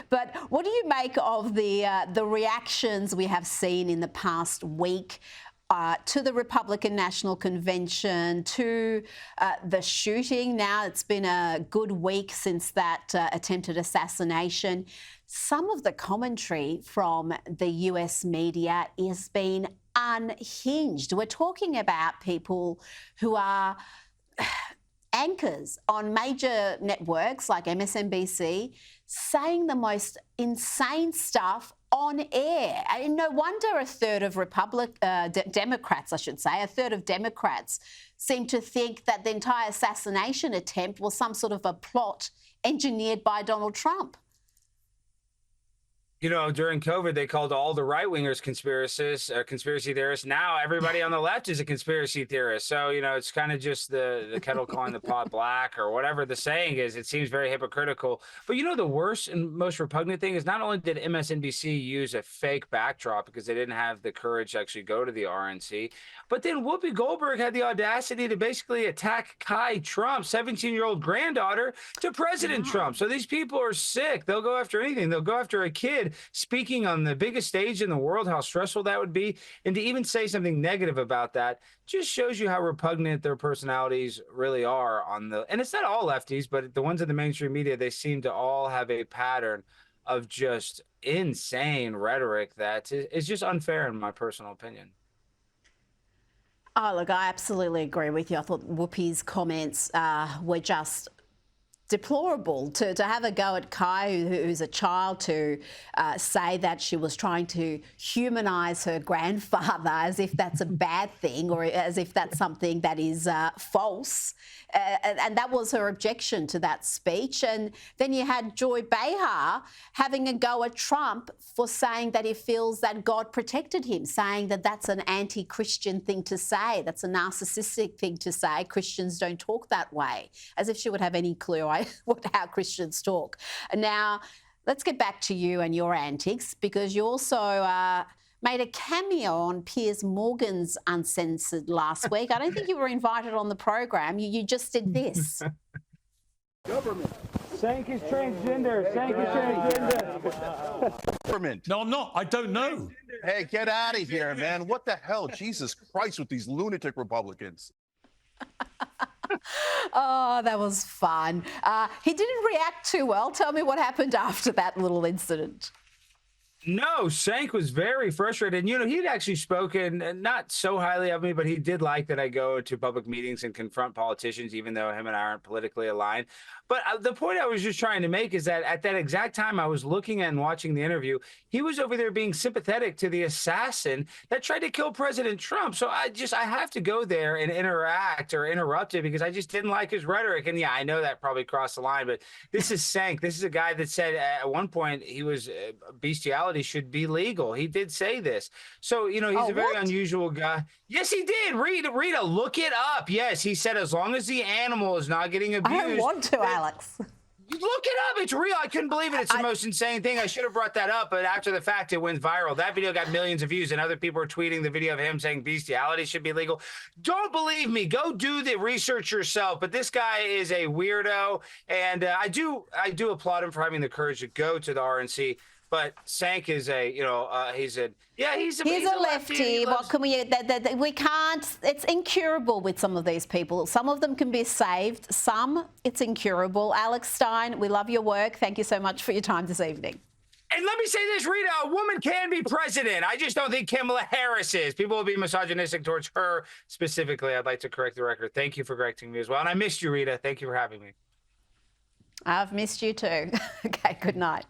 But what do you make of the reactions we have seen in the past week to the Republican National Convention, to the shooting? Now it's been a good week since that attempted assassination. Some of the commentary from the US media has been unhinged. We're talking about people who are anchors on major networks like MSNBC saying the most insane stuff on air. And no wonder a third of Democrats, I should say, a third of Democrats seem to think that the entire assassination attempt was some sort of a plot engineered by Donald Trump. You know, during COVID, they called all the right-wingers conspiracy theorists. Now everybody on the left is a conspiracy theorist. So, you know, it's kind of just the kettle calling the pot black, or whatever the saying is. It seems very hypocritical. But, you know, the worst and most repugnant thing is not only did MSNBC use a fake backdrop because they didn't have the courage to actually go to the RNC, but then Whoopi Goldberg had the audacity to basically attack Kai Trump, 17-year-old granddaughter, to President Trump. So these people are sick. They'll go after anything. They'll go after a kid speaking on the biggest stage in the world, how stressful that would be. And to even say something negative about that just shows you how repugnant their personalities really are and it's not all lefties, but the ones in the mainstream media, they seem to all have a pattern of just insane rhetoric that is just unfair in my personal opinion. Oh, look, I absolutely agree with you. I thought Whoopi's comments were just deplorable. To have a go at Kai, who's a child, to say that she was trying to humanise her grandfather as if that's a bad thing, or as if that's something that is false. And that was her objection to that speech. And then you had Joy Behar having a go at Trump for saying that he feels that God protected him, saying that that's an anti-Christian thing to say. That's a narcissistic thing to say. Christians don't talk that way, as if she would have any clue how Christians talk. Now, let's get back to you and your antics, because you also made a cameo on Piers Morgan's Uncensored last week. I don't think you were invited on the program. You just did this. Government. Sank is transgender. Sank is transgender. Government. No, I'm not. I don't know. Hey, get out of here, man. What the hell? Jesus Christ with these lunatic Republicans. Oh, that was fun. He didn't react too well. Tell me what happened after that little incident. No, Sank was very frustrated. You know, he'd actually spoken not so highly of me, but he did like that I go to public meetings and confront politicians, even though him and I aren't politically aligned. But the point I was just trying to make is that at that exact time I was looking at and watching the interview, he was over there being sympathetic to the assassin that tried to kill President Trump. So I have to go there and interact or interrupt it, because I just didn't like his rhetoric. And yeah, I know that probably crossed the line, but this is Sank. This is a guy that said at one point he was bestiality should be legal. He did say this. So, you know, he's a very unusual guy. Yes, he did. Rita, look it up. Yes, he said as long as the animal is not getting abused. I don't want to, Alex. Look it up. It's real. I couldn't believe it. It's the most insane thing. I should have brought that up, but after the fact, it went viral. That video got millions of views, and other people are tweeting the video of him saying bestiality should be legal. Don't believe me. Go do the research yourself. But this guy is a weirdo, and I do applaud him for having the courage to go to the RNC. But Sank is he's a lefty. What can we can't, it's incurable with some of these people. Some of them can be saved. Some, it's incurable. Alex Stein, we love your work. Thank you so much for your time this evening. And let me say this, Rita, a woman can be president. I just don't think Kamala Harris is. People will be misogynistic towards her specifically. I'd like to correct the record. Thank you for correcting me as well. And I missed you, Rita. Thank you for having me. I've missed you too. Okay, good night.